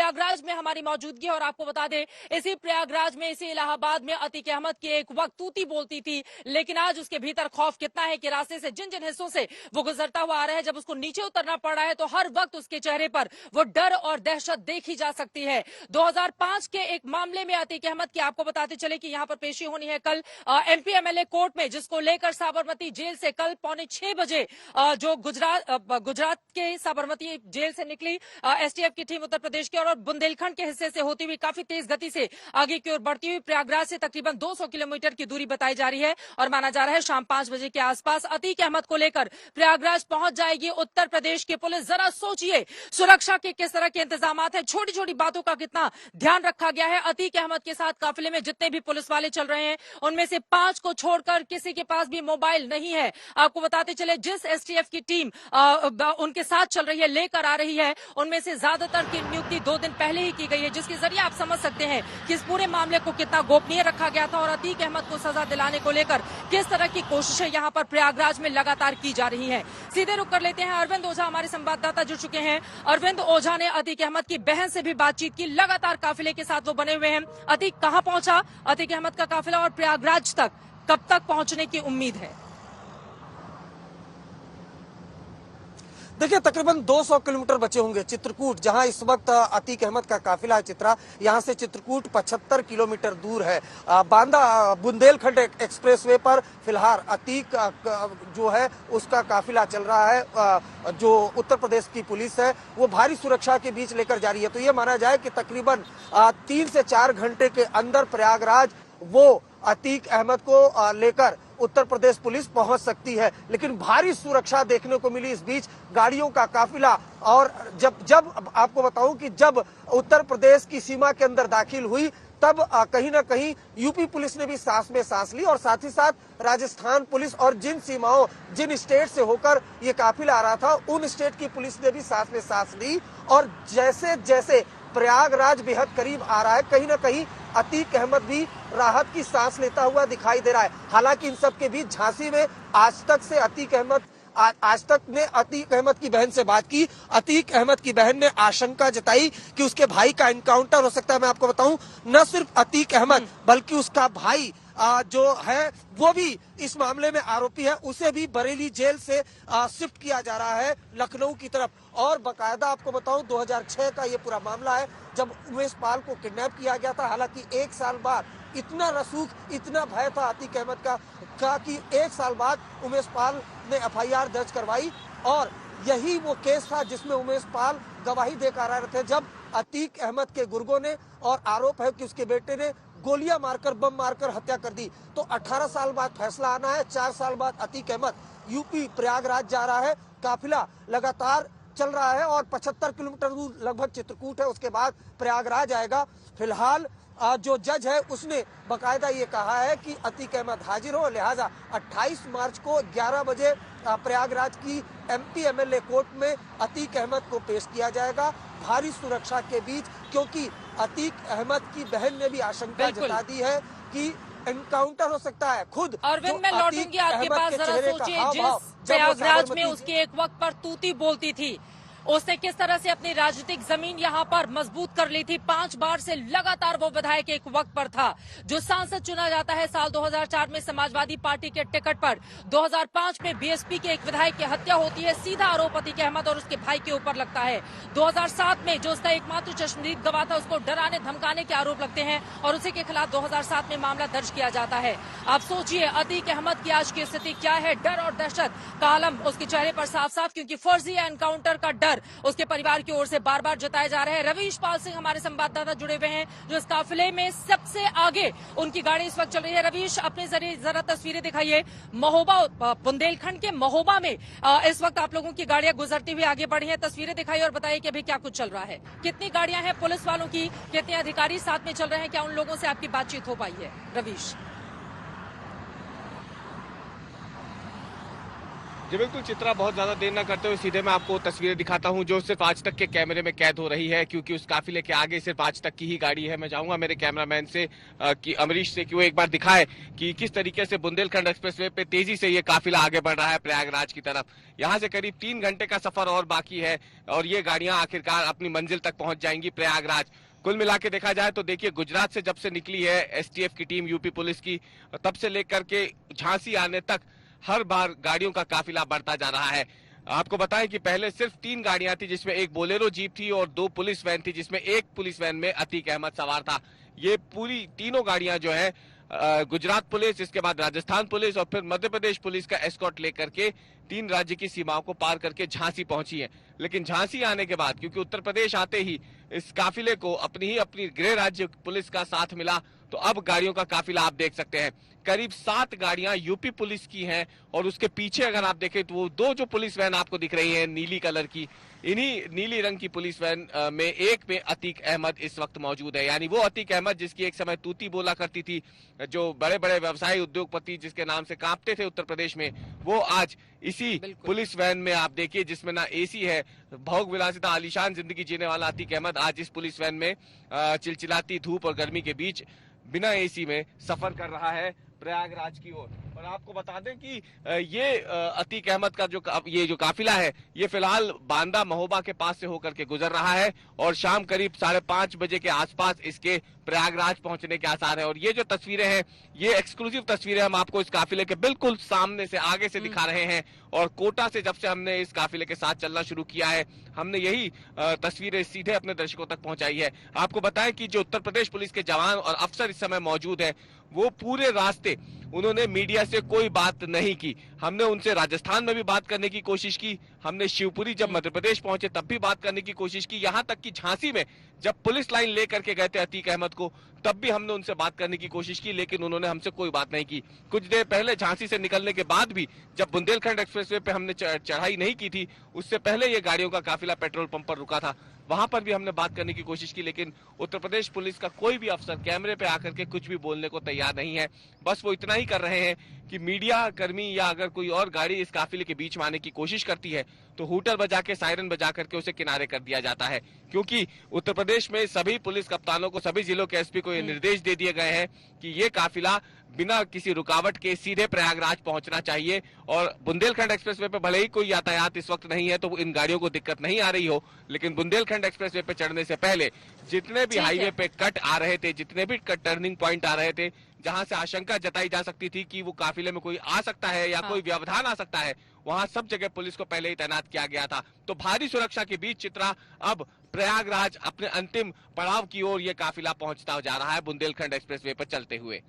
प्रयागराज में हमारी मौजूदगी, और आपको बता दें इसी प्रयागराज में, इसी इलाहाबाद में अतीक अहमद की एक वक्त तूती बोलती थी, लेकिन आज उसके भीतर खौफ कितना है कि रास्ते से जिन जिन हिस्सों से वो गुजरता हुआ आ रहा है, जब उसको नीचे उतरना पड़ रहा है तो हर वक्त उसके चेहरे पर वो डर और दहशत देखी जा सकती है। 2005 के एक मामले में अतीक अहमद की आपको बताते चले कि यहां पर पेशी होनी है कल एमपी एमएलए कोर्ट में, जिसको लेकर साबरमती जेल से कल 5:45 बजे जो गुजरात के साबरमती जेल से निकली एसटीएफ की टीम उत्तर प्रदेश की और बुंदेलखंड के हिस्से से होती हुई काफी तेज गति से आगे की ओर बढ़ती हुई प्रयागराज से तकरीबन 200 किलोमीटर की दूरी बताई जा रही है, और माना जा रहा है शाम 5 बजे के आसपास अतीक अहमद को लेकर प्रयागराज पहुंच जाएगी उत्तर प्रदेश की पुलिस। जरा सोचिए सुरक्षा के किस तरह के इंतजाम है, छोटी छोटी बातों का कितना ध्यान रखा गया है। अतीक अहमद के साथ काफिले में जितने भी पुलिस वाले चल रहे हैं उनमें से 5 को छोड़कर किसी के पास भी मोबाइल नहीं है। आपको बताते चले जिस एसटीएफ की टीम उनके साथ चल रही है, लेकर आ रही है, उनमें से ज्यादातर की नियुक्ति 2 दिन पहले ही की गई है, जिसके जरिए आप समझ सकते हैं कि इस पूरे मामले को कितना गोपनीय रखा गया था और अतीक अहमद को सजा दिलाने को लेकर किस तरह की कोशिशें यहां पर प्रयागराज में लगातार की जा रही हैं। सीधे रुक कर लेते हैं, अरविंद ओझा हमारे संवाददाता जुड़ चुके हैं। अरविंद ओझा ने अतीक अहमद की बहन से भी बातचीत की, लगातार काफिले के साथ वो बने हुए हैं। अतीक कहां पहुंचा अतीक अहमद का काफिला, और प्रयागराज तक कब तक पहुंचने की उम्मीद है? देखिए, तकरीबन 200 किलोमीटर बचे होंगे चित्रकूट, जहां इस वक्त अतीक अहमद का काफिला है। चित्रा, यहां से चित्रकूट 75 किलोमीटर दूर है। बांदा बुंदेलखंड एक्सप्रेसवे पर फिलहाल अतीक जो है उसका काफिला चल रहा है। जो उत्तर प्रदेश की पुलिस है वो भारी सुरक्षा के बीच लेकर जा रही है। तो ये माना जाए कि तकरीबन 3 से 4 घंटे के अंदर प्रयागराज वो अतीक अहमद को लेकर उत्तर प्रदेश पुलिस पहुंच सकती है। लेकिन भारी सुरक्षा देखने को मिली इस बीच, गाड़ियों का काफिला। और जब आपको बताऊं कि जब उत्तर प्रदेश की सीमा के अंदर दाखिल हुई तब कहीं ना कहीं यूपी पुलिस ने भी सांस में सांस ली, और साथ ही साथ राजस्थान पुलिस और जिन सीमाओं, जिन स्टेट से होकर ये काफिला आ रहा था, उन स्टेट की पुलिस ने भी सांस में सांस ली। और जैसे जैसे प्रयागराज बेहद करीब आ रहा है, कहीं ना कहीं अतीक अहमद भी राहत की सांस लेता हुआ दिखाई दे रहा है। हालांकि इन सब के बीच झांसी में आज तक ने अतीक अहमद की बहन से बात की। अतीक अहमद की बहन ने आशंका जताई कि उसके भाई का एनकाउंटर हो सकता है। मैं आपको बताऊं, न सिर्फ अतीक अहमद बल्कि उसका भाई जो है वो भी इस मामले में आरोपी है, उसे भी बरेली जेल से शिफ्ट किया जा रहा है लखनऊ की तरफ। और बकायदा आपको बताऊं 2006 का ये पूरा मामला है, जब उमेश पाल को किडनैप किया गया था। हालांकि 1 साल बाद इतना रसूख, इतना भय था अतीक अहमद का कि 1 साल बाद उमेश पाल ने एफआईआर दर्ज करवाई, और यही वो केस था जिसमें उमेश पाल गवाही देकर आ रहे थे, जब अतीक अहमद के गुर्गों ने, और आरोप है कि उसके बेटे ने गोलियां मारकर, बम मारकर हत्या कर दी। तो 18 साल बाद फैसला आना है। 4 साल बाद अतीक अहमद यूपी प्रयागराज जा रहा है। काफिला लगातार चल रहा है और 75 किलोमीटर दूर लगभग चित्रकूट है, उसके बाद प्रयागराज आएगा। फिलहाल जो जज है उसने बकायदा ये कहा है कि अतीक अहमद हाजिर हो, लिहाजा 28 मार्च को 11 बजे प्रयागराज की एमपी एमएलए कोर्ट में अतीक अहमद को पेश किया जाएगा भारी सुरक्षा के बीच, क्योंकि अतीक अहमद की बहन ने भी आशंका जता दी है कि एनकाउंटर हो सकता है। खुद अरविंद, मैं लौटूंगी आपके पास। जरा सोचिए, जिस प्रयागराज में उसकी एक वक्त पर तूती बोलती थी, उसने किस तरह से अपनी राजनीतिक जमीन यहां पर मजबूत कर ली थी। 5 बार से लगातार वो विधायक एक वक्त पर था। जो सांसद चुना जाता है साल 2004 में समाजवादी पार्टी के टिकट पर, 2005 में बीएसपी के एक विधायक की हत्या होती है। सीधा आरोप अतीक अहमद और उसके भाई के ऊपर लगता है। 2007 में जो उसका एकमात्र चश्मदीद गवाह था, उसको डराने धमकाने के आरोप लगते हैं और उसी के खिलाफ 2007 में मामला दर्ज किया जाता है। आप सोचिए अतीक अहमद की आज की स्थिति क्या है। डर और दहशत का आलम उसके चेहरे पर साफ साफ, क्योंकि फर्जी एनकाउंटर का डर उसके परिवार की ओर से बार बार जताया जा रहा है। रवीश पाल सिंह हमारे संवाददाता जुड़े हुए हैं, जो इस काफिले में सबसे आगे उनकी गाड़ी इस वक्त चल रही है। रवीश, अपने जरिए जरा तस्वीरें दिखाइए। महोबा, बुंदेलखंड के महोबा में इस वक्त आप लोगों की गाड़ियां गुजरती हुई आगे बढ़ी हैं। तस्वीरें दिखाइए और बताइए कि अभी क्या कुछ चल रहा है। कितनी गाड़ियां हैं पुलिस वालों की, कितने अधिकारी साथ में चल रहे हैं, क्या उन लोगों से आपकी बातचीत हो पाई है? रवीश। जी बिल्कुल चित्रा, बहुत ज्यादा देर न करते हुए सीधे मैं आपको तस्वीरें दिखाता हूं जो सिर्फ आज तक के कैमरे में कैद हो रही है, क्योंकि उस काफिले के आगे सिर्फ आज तक की ही गाड़ी है। मैं चाहूंगा मेरे कैमरामैन से कि अमरीश से कि वो एक बार दिखाए कि किस तरीके से बुंदेलखंड एक्सप्रेसवे पे तेजी से ये काफिला आगे बढ़ रहा है प्रयागराज की तरफ। यहाँ से करीब 3 घंटे का सफर और बाकी है और ये गाड़ियां आखिरकार अपनी मंजिल तक पहुंच जाएंगी प्रयागराज। कुल मिला के देखा जाए तो देखिए, गुजरात से जब से निकली है एसटीएफ की टीम, यूपी पुलिस की, तब से लेकर के झांसी आने तक हर बार गाड़ियों का काफिला बढ़ता जा रहा है। आपको बताएं कि पहले सिर्फ 3 गाड़ियां थी, जिसमें एक बोलेरो जीप थी और 2 पुलिस वैन थी, जिसमें एक पुलिस वैन में अतीक अहमद सवार था। ये पूरी तीनों गाड़ियां जो है गुजरात पुलिस, इसके बाद राजस्थान पुलिस और फिर मध्य प्रदेश पुलिस का एस्कॉर्ट लेकर के 3 राज्य की सीमाओं को पार करके झांसी पहुंची है। लेकिन झांसी आने के बाद, क्योंकि उत्तर प्रदेश आते ही इस काफिले को अपनी गृह राज्य पुलिस का साथ मिला, तो अब गाड़ियों का काफिला आप देख सकते हैं। करीब 7 गाड़ियां यूपी पुलिस की हैं और उसके पीछे अगर आप देखें तो वो 2 जो पुलिस वैन आपको दिख रही हैं नीली कलर की, इन्हीं नीली रंग की पुलिस वैन में एक में अतीक अहमद इस वक्त मौजूद है। यानी वो अतीक अहमद जिसकी एक समय तूती बोला करती थी, जो बड़े बड़े व्यवसायी उद्योगपति जिसके नाम से कांपते थे उत्तर प्रदेश में, वो आज इसी पुलिस वैन में आप देखिए, जिसमें ना एसी है, भोग विलासिता आलीशान जिंदगी जीने वाला अतीक अहमद आज इस पुलिस वैन में चिलचिलाती धूप और गर्मी के बीच बिना एसी में सफर कर रहा है प्रयागराज की ओर। और आपको बता दें कि ये अतीक अहमद का ये जो काफिला है, ये फिलहाल बांदा महोबा के पास से होकर के गुजर रहा है और शाम करीब 5:30 बजे के आसपास इसके प्रयागराज पहुंचने के आसार है। और ये जो तस्वीरें हैं, ये एक्सक्लूसिव तस्वीरें हम आपको इस काफिले के बिल्कुल सामने से, आगे से दिखा रहे हैं। और कोटा से जब से हमने इस काफिले के साथ चलना शुरू किया है, हमने यही तस्वीरें सीधे अपने दर्शकों तक पहुंचाई है। आपको बताएं कि जो उत्तर प्रदेश पुलिस के जवान और अफसर इस समय मौजूद है, वो पूरे रास्ते उन्होंने मीडिया से कोई बात नहीं की। हमने उनसे राजस्थान में भी बात करने की कोशिश की, हमने शिवपुरी जब मध्य प्रदेश पहुंचे तब भी बात करने की कोशिश की, यहाँ तक कि झांसी में जब पुलिस लाइन लेकर के गए थे अतीक अहमद को, तब भी हमने उनसे बात करने की कोशिश की, लेकिन उन्होंने हमसे कोई बात नहीं की। कुछ देर पहले झांसी से निकलने के बाद भी जब बुंदेलखंड एक्सप्रेसवे पे हमने चढ़ाई नहीं की थी, उससे पहले ये गाड़ियों का काफिला पेट्रोल पंप पर रुका था, वहां पर भी हमने बात करने की कोशिश की, लेकिन उत्तर प्रदेश पुलिस का कोई भी अफसर कैमरे पे आकर के कुछ भी बोलने को तैयार नहीं है। बस वो इतना ही कर रहे हैं कि मीडिया कर्मी या अगर कोई और गाड़ी इस काफिले के बीच में आने की कोशिश करती है तो हूटर बजा के, सायरन बजा करके उसे किनारे कर दिया जाता है। क्योंकि उत्तर प्रदेश में सभी पुलिस कप्तानों को, सभी जिलों के एसपी को ये निर्देश दे दिए गए हैं कि ये काफिला बिना किसी रुकावट के सीधे प्रयागराज पहुंचना चाहिए। और बुंदेलखंड एक्सप्रेसवे पे भले ही कोई यातायात इस वक्त नहीं है तो इन गाड़ियों को दिक्कत नहीं आ रही हो, लेकिन बुंदेलखंड एक्सप्रेसवे पे चढ़ने से पहले जितने भी हाईवे पे कट आ रहे थे, जितने भी कट टर्निंग पॉइंट आ रहे थे, जहां से आशंका जताई जा सकती थी कि वो काफिले में कोई आ सकता है या कोई व्यवधान आ सकता है, वहां सब जगह पुलिस को पहले ही तैनात किया गया था। तो भारी सुरक्षा के बीच चित्रा अब प्रयागराज अपने अंतिम पड़ाव की ओर ये काफिला पहुंचता जा रहा है बुंदेलखंड एक्सप्रेसवे पर चलते हुए।